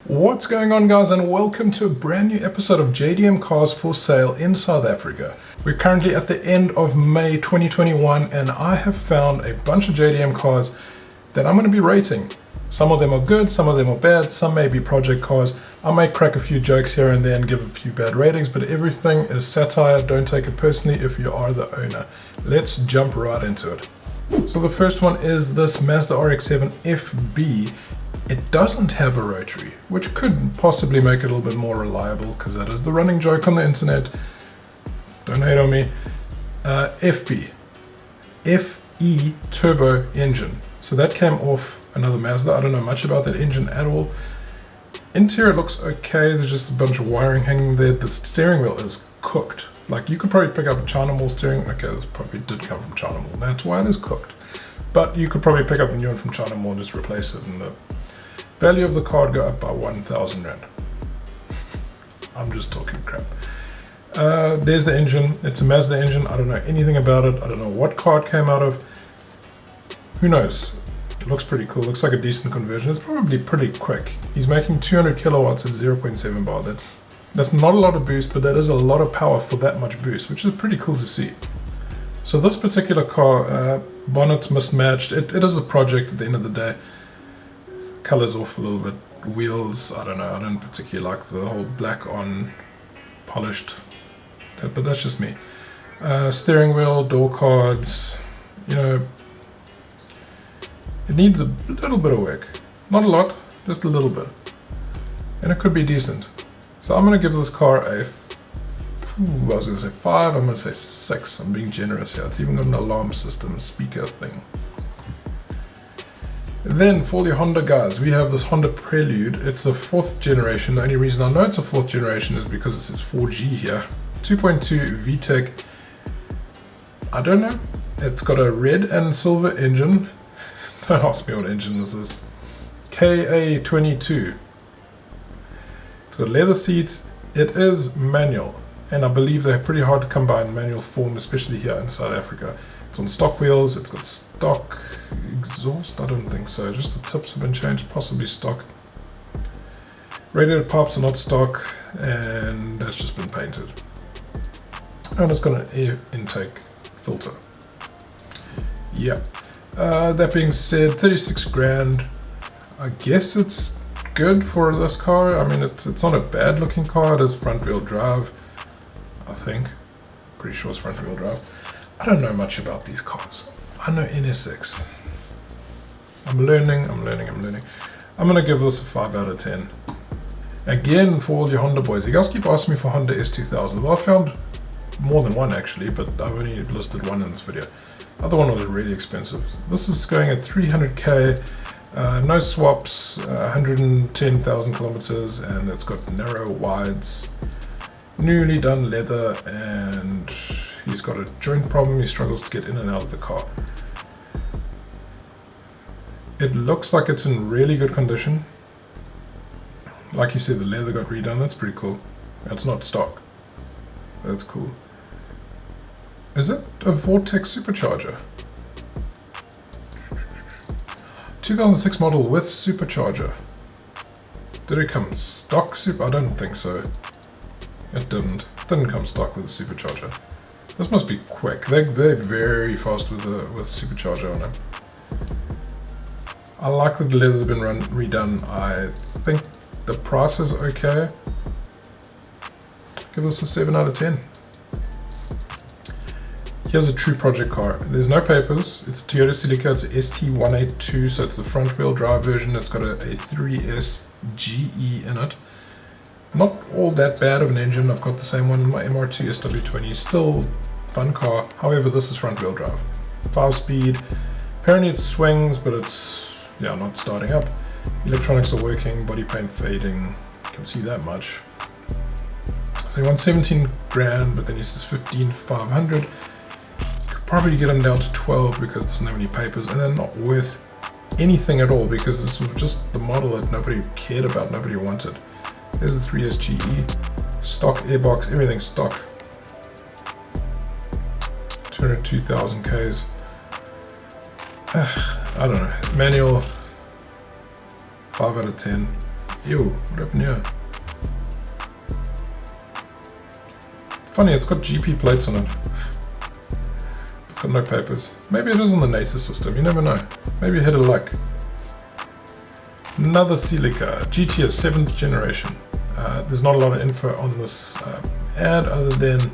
What's going on, guys, and welcome to a brand new episode of JDM Cars for Sale in South Africa. We're currently at the end of May 2021 and I have found a bunch of JDM cars that I'm going to be rating. Some of them are good, some of them are bad, some may be project cars. I might crack a few jokes here and there and give a few bad ratings, but everything is satire. Don't take it personally if you are the owner. Let's jump right into it. So the first one is this Mazda RX-7 FB. It doesn't have a rotary, which could possibly make it a little bit more reliable, because that is the running joke on the internet. Don't hate on me. FB. FE turbo engine. So that came off another Mazda. I don't know much about that engine at all. Interior looks okay. There's just a bunch of wiring hanging there. The steering wheel is cooked. Like, you could probably pick up a China Mall steering. Okay, this probably did come from China Mall. That's why it is cooked. But you could probably pick up a new one from China Mall and just replace it, and the value of the car would go up by 1,000 Rand. I'm just talking crap. There's the engine. It's a Mazda engine. I don't know anything about it. I don't know what car it came out of. Who knows? It looks pretty cool. Looks like a decent conversion. It's probably pretty quick. He's making 200 kilowatts at 0.7 bar. That's not a lot of boost, but that is a lot of power for that much boost, which is pretty cool to see. So this particular car, bonnet's mismatched. It is a project at the end of the day. Colors off a little bit. Wheels, I don't know. I don't particularly like the whole black on polished, but that's just me. Steering wheel, door cards, you know, it needs a little bit of work. Not a lot, just a little bit. And it could be decent. So I'm going to give this car a, I was going to say 5, I'm going to say 6. I'm being generous here. It's even got an alarm system, speaker thing. Then for the Honda guys, we have this Honda Prelude. It's a 4th generation. The only reason I know it's a 4th generation is because it says 4G here. 2.2 Vtec. I don't know. It's got a red and silver engine. Don't ask me what engine this is. KA22. It's got leather seats. It is manual, and I believe they're pretty hard to come by in manual form, especially here in South Africa. It's on stock wheels. It's got stock exhaust. I don't think so. Just the tips have been changed, possibly stock. Radiator pipes are not stock, and that's just been painted. And it's got an air intake filter. Yeah. That being said, 36 grand. I guess it's good for this car. I mean, it's not a bad looking car. It is front wheel drive, I think. Pretty sure it's front wheel drive. I don't know much about these cars. I know NSX. I'm learning. I'm gonna give this a 5 out of 10. Again, for all you Honda boys, you guys keep asking me for Honda S2000. Well, I found more than one actually, but I've only listed one in this video. The other one was really expensive. This is going at 300k, no swaps, 110,000 kilometers, and it's got narrow wides, newly done leather, and he's got a joint problem. He struggles to get in and out of the car. It looks like it's in really good condition. Like you said, the leather got redone. That's pretty cool. It's not stock. That's cool. Is it a Vtec supercharger? 2006 model with supercharger. Did it come stock super? I don't think so. It didn't. It didn't come stock with a supercharger. This must be quick. They're very fast with supercharger on it. I like that the leather's been redone. I think the price is okay. Give this a 7 out of 10. Here's a true project car. There's no papers. It's a Toyota Celica. It's a ST182, so it's the front wheel drive version. It's got a 3S GE in it. Not all that bad of an engine. I've got the same one in my MR2 SW20. Still fun car. However, this is front wheel drive. 5-speed. Apparently it swings, but it's not starting up. Electronics are working. Body paint fading. You can see that much. So he wants 17 grand, but then he says 15,500. Probably get them down to 12 because there's not many papers, and they're not worth anything at all because this was just the model that nobody cared about, nobody wanted. There's the 3S GE, stock airbox, everything stock. 202,000 Ks. I don't know. Manual, 5 out of 10. Ew, what happened here? Funny, it's got GP plates on it. It's got no papers. Maybe it is in the NATO system, you never know. Maybe hit a luck. Another Celica, GTS 7th generation. There's not a lot of info on this ad other than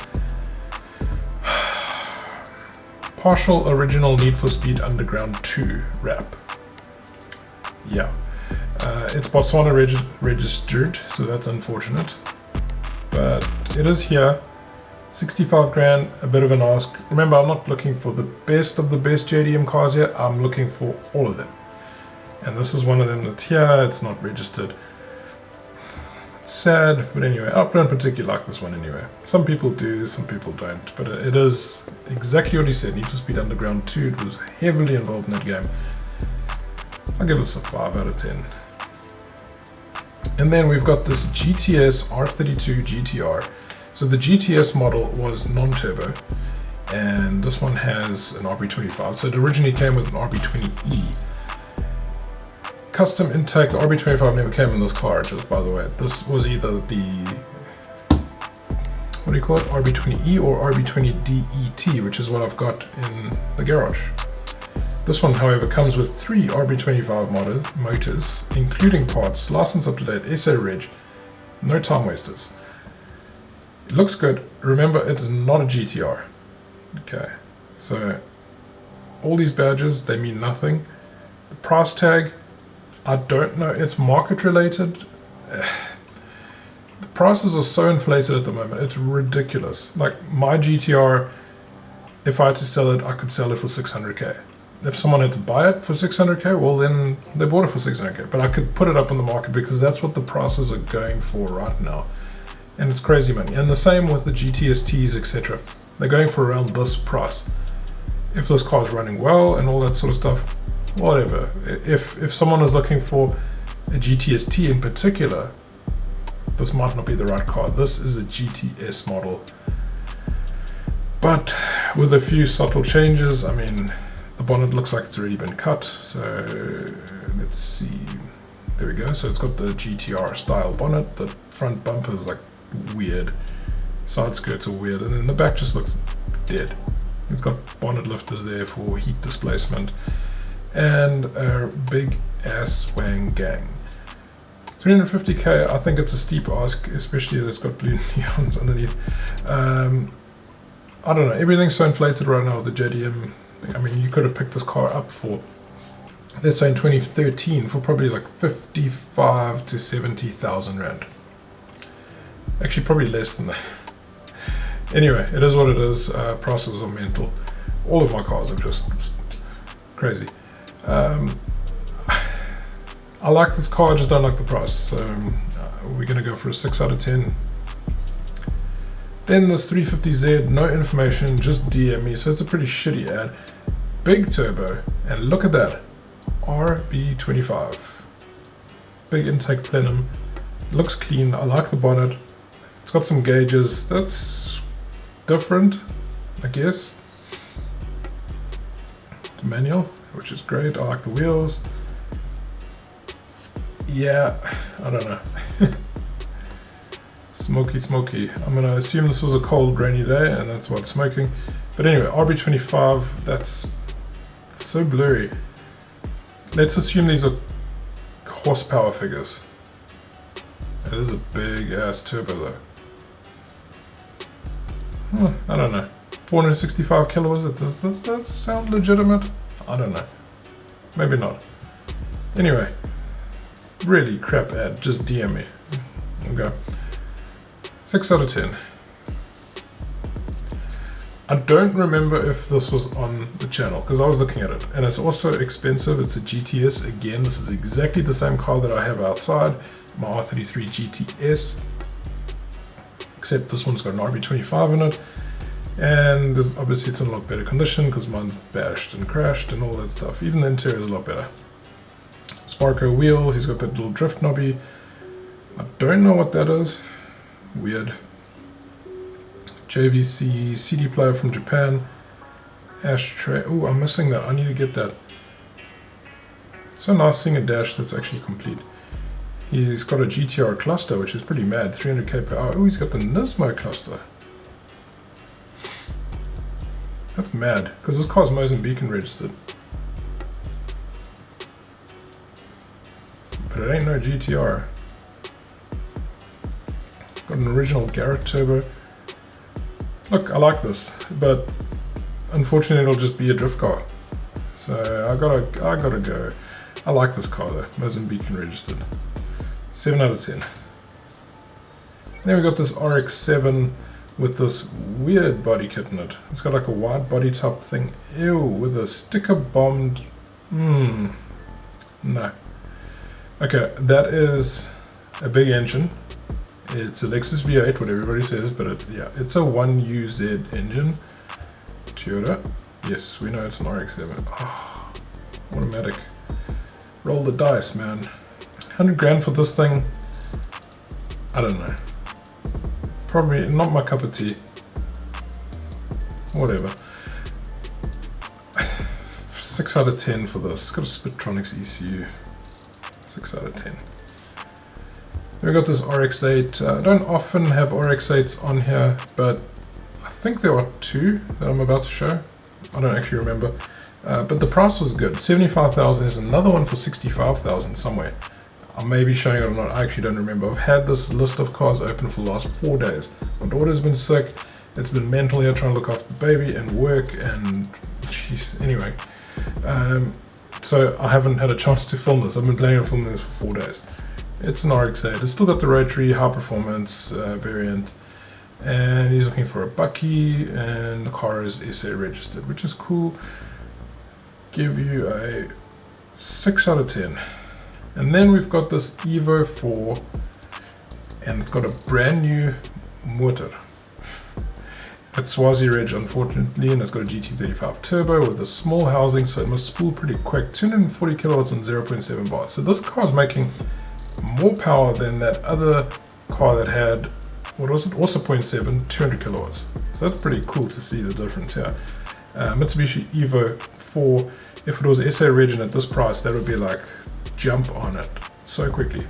partial original Need for Speed Underground 2 wrap. Yeah, it's Botswana registered, so that's unfortunate. But it is here. 65 grand, a bit of an ask. Remember, I'm not looking for the best of the best JDM cars here. I'm looking for all of them. And this is one of them that's here. It's not registered. It's sad, but anyway, I don't particularly like this one anyway. Some people do, some people don't. But it is exactly what he said. Need for Speed Underground 2. It was heavily involved in that game. I'll give this a 5 out of 10. And then we've got this GTS R32 GTR. So the GTS model was non-turbo, and this one has an RB25. So it originally came with an RB20E. Custom intake, the RB25 never came in this car, just by the way. This was either the, what do you call it, RB20E or RB20DET, which is what I've got in the garage. This one, however, comes with 3 RB25 motors, including parts, license up to date, SA reg, no time wasters. It looks good. Remember, it's not a GTR. Okay, so all these badges, they mean nothing. The price tag, I don't know. It's market related. The prices are so inflated at the moment. It's ridiculous. Like my GTR, if I had to sell it, I could sell it for 600k. If someone had to buy it for 600k, well then they bought it for 600k. But I could put it up on the market because that's what the prices are going for right now. And it's crazy money. And the same with the GTSTs, etc. They're going for around this price. If this car's running well and all that sort of stuff, whatever. If someone is looking for a GTST in particular, this might not be the right car. This is a GTS model. But with a few subtle changes, I mean, the bonnet looks like it's already been cut. So let's see. There we go. So it's got the GTR style bonnet. The front bumper is like weird, side skirts are weird, and then the back just looks dead. It's got bonnet lifters there for heat displacement and a big ass wang gang. 350k, I think it's a steep ask, especially that it's got blue neons underneath. I don't know, everything's so inflated right now with the JDM. I mean, you could have picked this car up for, let's say in 2013, for probably like 55 to 70,000 rand. Actually, probably less than that. Anyway, it is what it is. Prices are mental. All of my cars are just crazy. I like this car, I just don't like the price. So we're going to go for a 6 out of 10. Then this 350Z, no information, just DM me. So it's a pretty shitty ad. Big turbo, and look at that. RB25. Big intake plenum. Looks clean. I like the bonnet. It's got some gauges. That's different, I guess. The manual, which is great. I like the wheels. Yeah, I don't know. Smoky. I'm gonna assume this was a cold, rainy day, and that's what's smoking. But anyway, RB25. That's so blurry. Let's assume these are horsepower figures. It is a big ass turbo though. I don't know. 465 kilowatts, does that sound legitimate? I don't know. Maybe not. Anyway, really crap ad, just DM me. Okay. 6 out of 10. I don't remember if this was on the channel because I was looking at it, and it's also expensive. It's a GTS. Again, this is exactly the same car that I have outside, my R33 GTS, except this one's got an RB25 in it, and obviously it's in a lot better condition because mine's bashed and crashed and all that stuff. Even the interior is a lot better. Sparko wheel, he's got that little drift knobby. I don't know what that is. Weird. JVC CD player from Japan. Ashtray. Oh, I'm missing that. I need to get that. It's so nice seeing a dash that's actually complete. He's got a GTR cluster, which is pretty mad, 300k per hour. Oh, he's got the Nismo cluster. That's mad, because this car's Mozambican registered. But it ain't no GTR. Got an original Garrett turbo. Look, I like this, but unfortunately it'll just be a drift car. So I gotta go. I like this car though, Mozambican registered. 7 out of 10. Then we got this RX7 with this weird body kit in it. It's got like a wide body top thing. Ew, with a sticker bombed. No. Okay, that is a big engine. It's a Lexus V8, what everybody says, but yeah, it's a 1UZ engine. Toyota. Yes, we know it's an RX7. Oh, automatic. Roll the dice, man. 100 grand for this thing. I don't know. Probably not my cup of tea. Whatever. 6 out of 10 for this. It's got a Spitronics ECU. 6 out of 10. We got this RX8. I don't often have RX8s on here, but I think there are 2 that I'm about to show. I don't actually remember. But the price was good. 75,000. There's another one for 65,000 somewhere. I may be showing it or not. I actually don't remember. I've had this list of cars open for the last 4 days. My daughter's been sick. It's been mental here trying to look after the baby and work and jeez. Anyway, so I haven't had a chance to film this. I've been planning on filming this for 4 days. It's an RX8. It's still got the rotary high performance variant, and he's looking for a bucky, and the car is SA registered, which is cool. Give you a 6 out of 10. And then we've got this Evo 4, and it's got a brand new motor. It's Swazi Reg, unfortunately, and it's got a GT35 turbo with a small housing, so it must spool pretty quick. 240 kilowatts and 0.7 bars. So this car is making more power than that other car that had, what was it, also 0.7, 200 kilowatts. So that's pretty cool to see the difference here. Mitsubishi Evo 4, if it was SA Reg at this price, that would be like jump on it so quickly,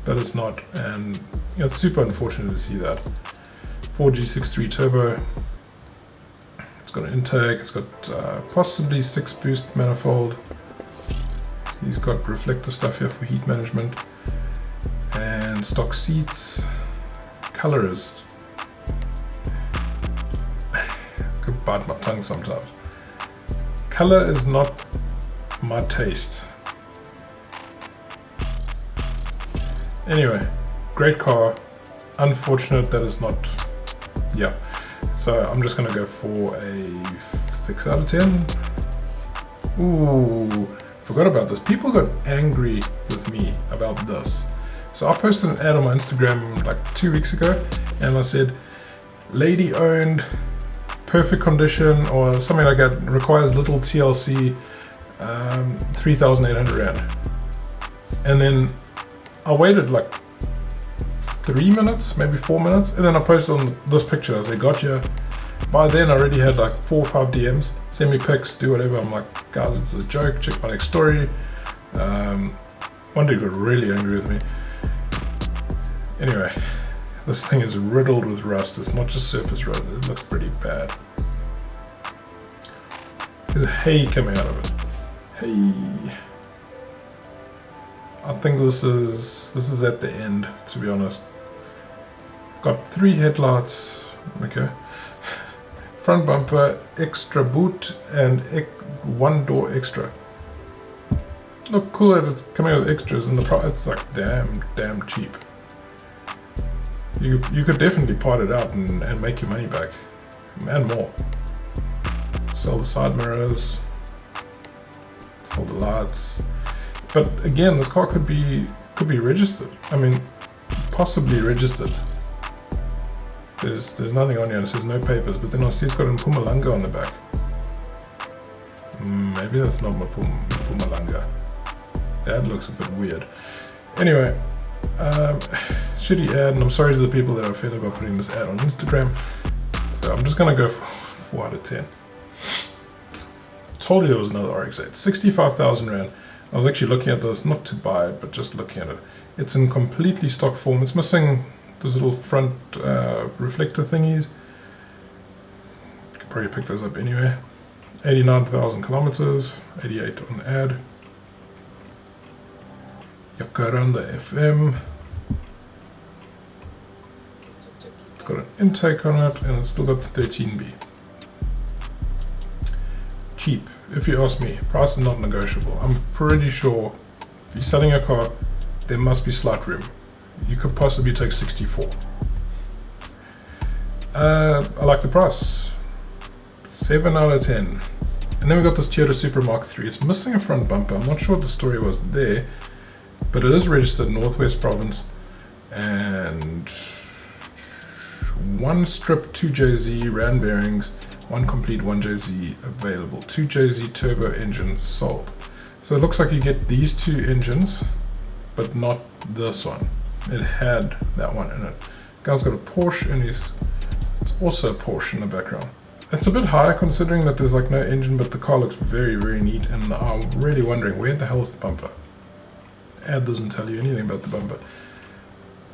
but it's not, and you know, it's super unfortunate to see that. 4G63 turbo. It's got an intake. It's got possibly 6 boost manifold. He's got reflector stuff here for heat management, and stock seats. Color is, I could bite my tongue sometimes. Color is not my taste. Anyway, great car. Unfortunate that it's not, yeah. So I'm just gonna go for a 6 out of 10. Ooh, forgot about this. People got angry with me about this. So I posted an ad on my Instagram like 2 weeks ago, and I said, lady owned, perfect condition, or something like that, requires little TLC, 3,800 Rand. And then I waited like 3 minutes, maybe 4 minutes, and then I posted on this picture. I said, gotcha. By then I already had like 4 or 5 DMs, send me pics, do whatever. I'm like, guys, it's a joke, check my next story. One dude got really angry with me. Anyway, this thing is riddled with rust. It's not just surface rust, it looks pretty bad. There's hay coming out of it. Hey. I think this is at the end, to be honest. Got 3 headlights, okay. Front bumper, extra boot, and 1 door extra. Look cool that it's coming with extras, and the price, it's like damn cheap. You could definitely part it out and make your money back, and more. Sell the side mirrors, sell the lights. But again, this car could be registered. I mean, possibly registered. There's nothing on here. It says no papers, but then I see it's got a Mpumalanga on the back. Maybe that's not Mpumalanga. That looks a bit weird. Anyway, shitty ad, and I'm sorry to the people that are offended by putting this ad on Instagram. So I'm just gonna go for 4 out of 10. Told you there was another RX8. 65,000 Rand. I was actually looking at this, not to buy it, but just looking at it. It's in completely stock form. It's missing those little front reflector thingies. You could probably pick those up anyway. 89,000 kilometers, 88 on the ad. Jacaranda FM. It's got an intake on it, and it's still got the 13B. Cheap, if you ask me. Price is not negotiable. I'm pretty sure if you're selling a car, there must be slight room. You could possibly take 64. I like the price. 7 out of 10. And then we got this Toyota Supra Mark III. It's missing a front bumper. I'm not sure what the story was there, but it is registered Northwest Province. And 1 strip, 2 JZ RAN bearings, 1 complete, 1 JZ available. 2 JZ turbo engines sold. So it looks like you get these 2 engines, but not this one. It had that one in it. Guy's got a Porsche, and it's also a Porsche in the background. It's a bit high considering that there's like no engine, but the car looks very, very neat, and I'm really wondering where the hell is the bumper. Ad doesn't tell you anything about the bumper.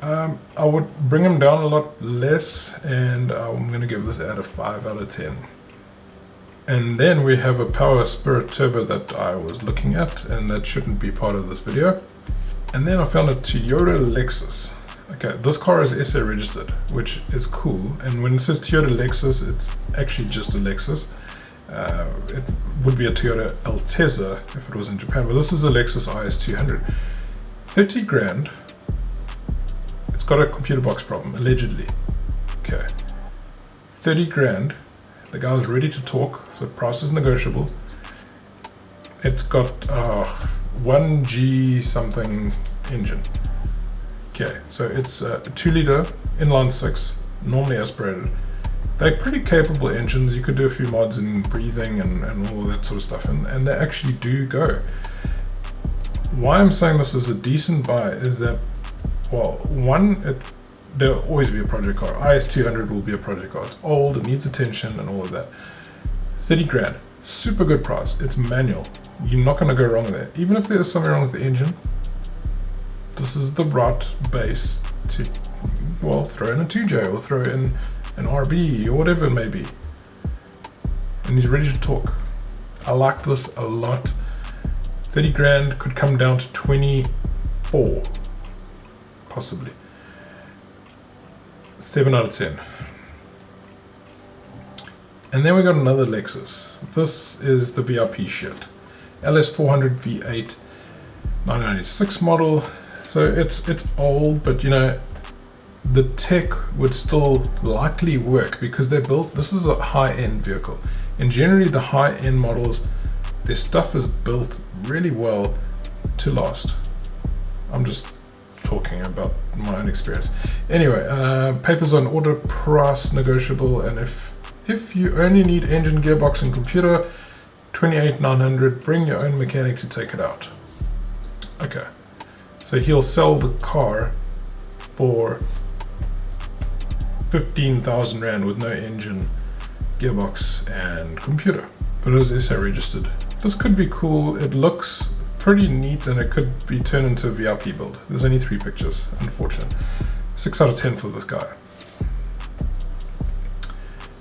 I would bring him down a lot less, and I'm going to give this ad a 5 out of 10. And then we have a Power Spirit Turbo that I was looking at, and that shouldn't be part of this video. And then I found a Toyota Lexus. Okay, this car is SA registered, which is cool. And when it says Toyota Lexus, it's actually just a Lexus. It would be a Toyota Altezza if it was in Japan, but this is a Lexus IS200. 30 grand. It's got a computer box problem, allegedly. Okay. 30 grand. The guy is ready to talk, so price is negotiable. It's got 1G something engine. Okay, so it's a 2-liter inline 6, normally aspirated. They're pretty capable engines. You could do a few mods in breathing and all that sort of stuff, and they actually do go. Why I'm saying this is a decent buy is that, well, one, there'll always be a project car. IS200 will be a project car. It's old, it needs attention and all of that. 30 grand, super good price. It's manual. You're not going to go wrong there. Even if there's something wrong with the engine, this is the right base to, well, throw in a 2J or throw in an RB or whatever it may be. And he's ready to talk. I like this a lot. 30 grand could come down to 24, possibly. 7 out of 10. And then we got another Lexus. This is the VIP shit. LS400 V8 1996 model. So it's old, but you know, the tech would still likely work because they're built, this is a high-end vehicle. And generally the high-end models, their stuff is built really well to last. I'm just talking about my own experience. Anyway, papers on order, price negotiable, and if you only need engine, gearbox and computer, 28,900, bring your own mechanic to take it out. Okay, so he'll sell the car for 15,000 Rand with no engine, gearbox and computer, but it is SA registered. This could be cool. It looks pretty neat and it could be turned into a VIP build. There's only 3 pictures, unfortunate. 6 out of 10 for this guy.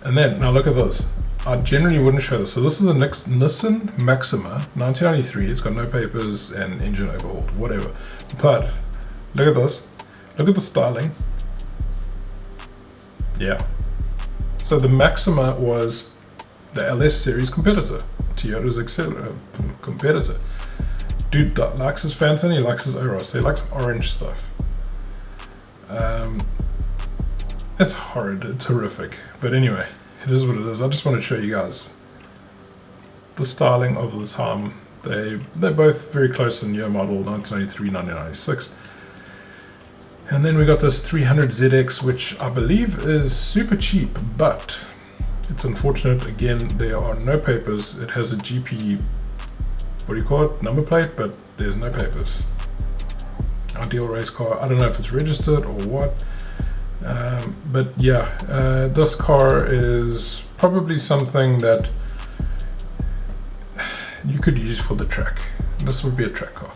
And then, now look at this. I generally wouldn't show this. So this is the next Nissan Maxima, 1993. It's got no papers and engine overhauled, whatever. But look at this. Look at the styling. Yeah. So the Maxima was the LS series competitor, Toyota's competitor. Dude likes his Phantom, he likes his Oros, he likes orange stuff. It's horrid, it's horrific, but anyway, it is what it is. I just want to show you guys the styling of the time. They're both very close in year model, 1993, 1996. And then we got this 300ZX, which I believe is super cheap, but it's unfortunate. Again, there are no papers. It has a GP, what do you call it, number plate, but there's no papers. Ideal race car. I don't know if it's registered or what, but yeah, this car is probably something that you could use for the track. This would be a track car.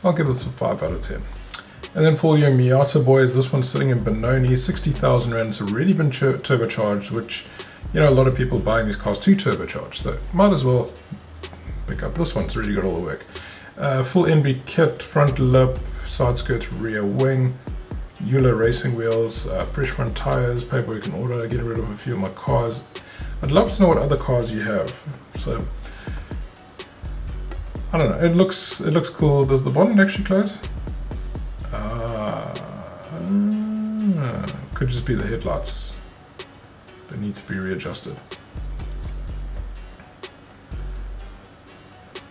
I'll give this a 5 out of 10. And then for your Miata boys, this one's sitting in Benoni, 60,000 Rand. It's already been turbocharged, which, you know, a lot of people buying these cars to turbocharge, so might as well pick up this one. It's already got all the work. Full NB kit, front lip, side skirts, rear wing, Euler racing wheels, fresh front tires, paperwork in order, getting rid of a few of my cars. I'd love to know what other cars you have. So I don't know, it looks cool. Does the bonnet actually close? Could just be the headlights. They need to be readjusted.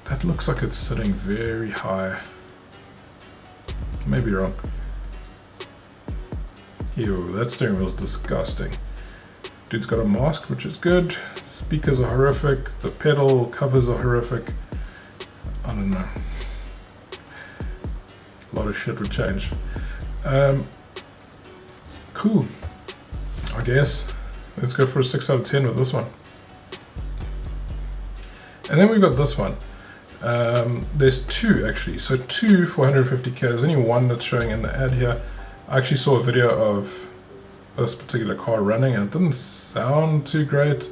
That looks like it's sitting very high. Maybe wrong. Ew, that steering wheel's disgusting. Dude's got a mask, which is good. Speakers are horrific. The pedal covers are horrific. I don't know. A lot of shit would change. Cool. I guess. Let's go for a 6 out of 10 with this one. And then we've got this one. There's two actually. So two for 150k. There's only one that's showing in the ad here. I actually saw a video of this particular car running and it didn't sound too great.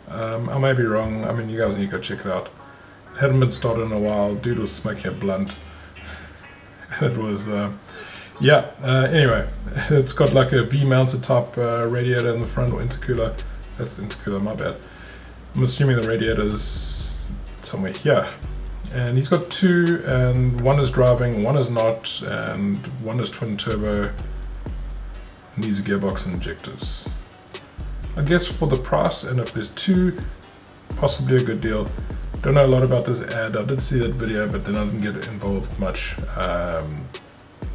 I may be wrong. I mean, you guys need to go check it out. It hadn't been started in a while. Dude was smoking a blunt. It was, anyway, it's got like a V-mounted type radiator in the front, or intercooler. That's the intercooler, my bad. I'm assuming the radiator is somewhere here. And he's got two, and one is driving, one is not, and one is twin turbo. Needs a gearbox and injectors. I guess for the price, and if there's two, possibly a good deal. Don't know a lot about this ad. I did see that video, but then I didn't get involved much.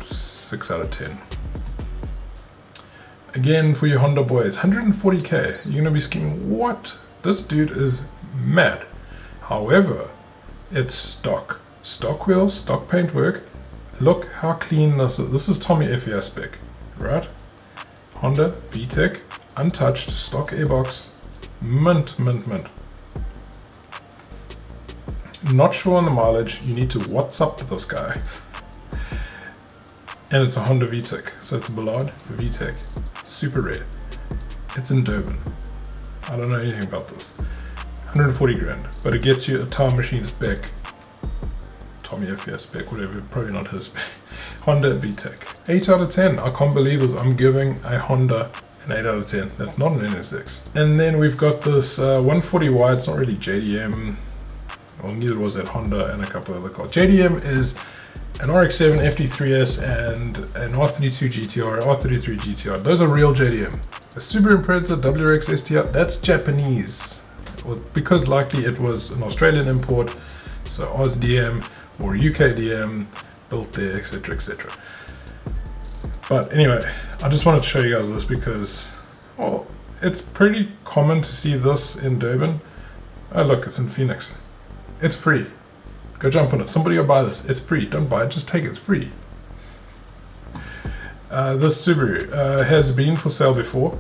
6 out of 10. Again, for your Honda boys, 140k. You're gonna be screaming, what? This dude is mad. However, it's stock wheels, stock paintwork. Look how clean this is. This is Tommy FES spec, right? Honda Vtec, untouched, stock airbox, mint. Not sure on the mileage. You need to WhatsApp this guy. And it's a Honda Vtec, so it's a Ballard Vtec, super rare. It's in Durban. I don't know anything about this. 140 grand, but it gets you a time machine spec, Tommy FES spec, whatever, probably not his spec. Honda Vtec, 8 out of 10. I can't believe this. I'm giving a Honda an 8 out of 10. That's not an NSX. And then we've got this 140Y. It's not really JDM. Well, neither was that Honda and a couple other cars. JDM is an RX7 FD3S and an R32 GTR, R33 GTR. Those are real JDM. A Subaru Impreza WRX STR, that's Japanese. Well, because likely it was an Australian import, so AusDM or UKDM, built there, etc, etc. But anyway, I just wanted to show you guys this because, well, it's pretty common to see this in Durban. Oh look, it's in Phoenix. It's free. Go jump on it. Somebody will buy this. It's free. Don't buy it, just take it. It's free. This Subaru has been for sale before.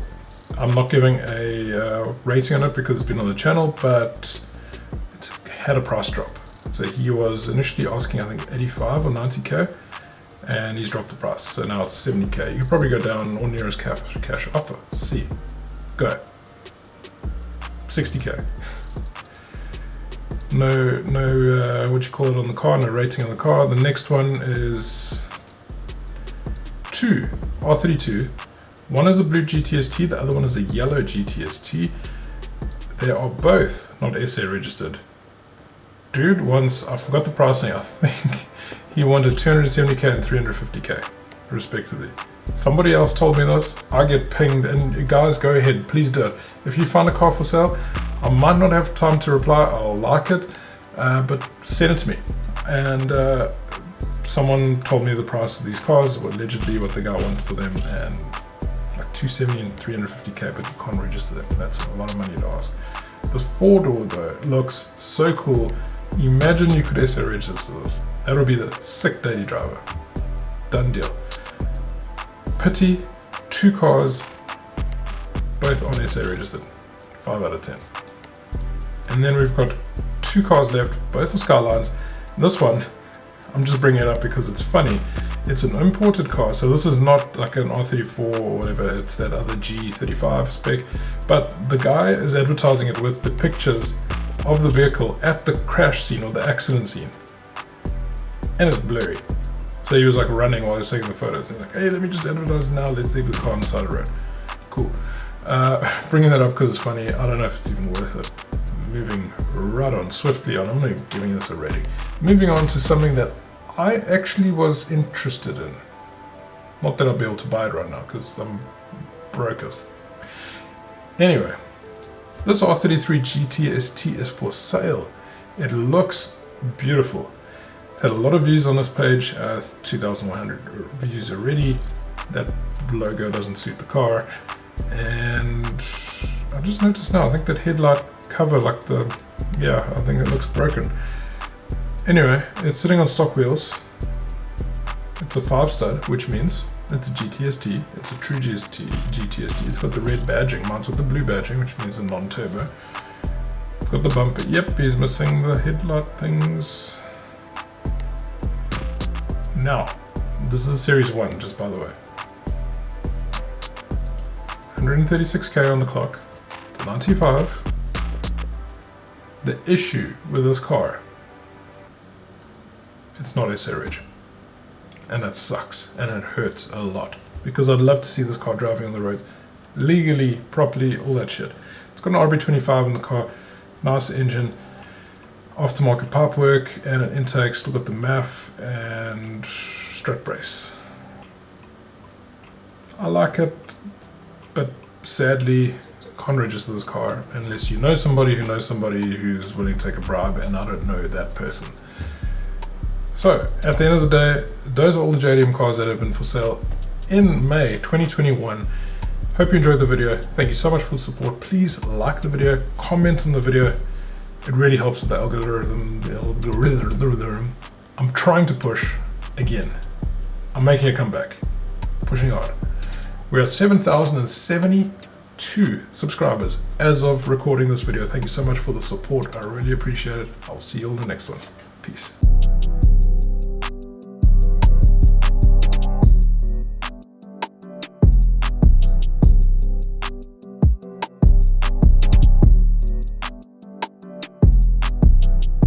I'm not giving a rating on it because it's been on the channel, but it's had a price drop. So he was initially asking, I think, 85 or 90k, and he's dropped the price. So now it's 70k. You could probably go down or nearest cash offer. See, go 60k. No, what you call it on the car, no rating on the car. The next one is two R32. One is a blue GTST, the other one is a yellow GTST. They are both not SA registered. Dude wants, I forgot the pricing, I think he wanted 270k and 350k respectively. Somebody else told me this. I get pinged, and guys, go ahead, please do it. If you find a car for sale, I might not have time to reply, I'll like it, but send it to me. And someone told me the price of these cars, or allegedly what the guy wanted for them, and like 270 and 350k, but you can't register them. That's a lot of money to ask. This 4-door though looks so cool. Imagine you could SA register this. That would be the sick daily driver. Done deal. Pity, two cars, both on SA registered. 5 out of 10. And then we've got two cars left, both are Skylines. This one, I'm just bringing it up because it's funny. It's an imported car, so this is not like an R34 or whatever, it's that other G35 spec, but the guy is advertising it with the pictures of the vehicle at the crash scene or the accident scene, and it's blurry. So he was like running while he was taking the photos. He's like, hey, let me just advertise now, let's leave the car on the side of the road. Cool. Bringing that up because it's funny. I don't know if it's even worth it. Moving right on, swiftly on. I'm not even giving this a rating. Moving on to something that I actually was interested in. Not that I'll be able to buy it right now because I'm broke as Anyway, this R33 GTST is for sale. It looks beautiful. Had a lot of views on this page, 2,100 views already. That logo doesn't suit the car, and I just noticed now, I think that headlight cover, like I think it looks broken. Anyway, it's sitting on stock wheels. It's a 5-stud, which means it's a GTST. It's a true GTST. It's got the red badging, mine's with the blue badging, which means a non-turbo. It's got the bumper. Yep, he's missing the headlight things. Now, this is a Series 1, just by the way. 136k on the clock, 95. The issue with this car, it's not SRH, and that sucks, and it hurts a lot, because I'd love to see this car driving on the road legally, properly, all that shit. It's got an RB25 in the car, nice engine, aftermarket pipework, and an intake, still got the MAF and strut brace. I like it, but sadly can't register this car unless you know somebody who knows somebody who's willing to take a bribe, and I don't know that person. So at the end of the day, those are all the JDM cars that have been for sale in May 2021. Hope you enjoyed the video. Thank you so much for the support. Please like the video, comment on the video. It really helps with the algorithm. I'm trying to push again. I'm making a comeback, pushing hard. We're at 7,072 subscribers as of recording this video. Thank you so much for the support. I really appreciate it. I'll see you on the next one. Peace.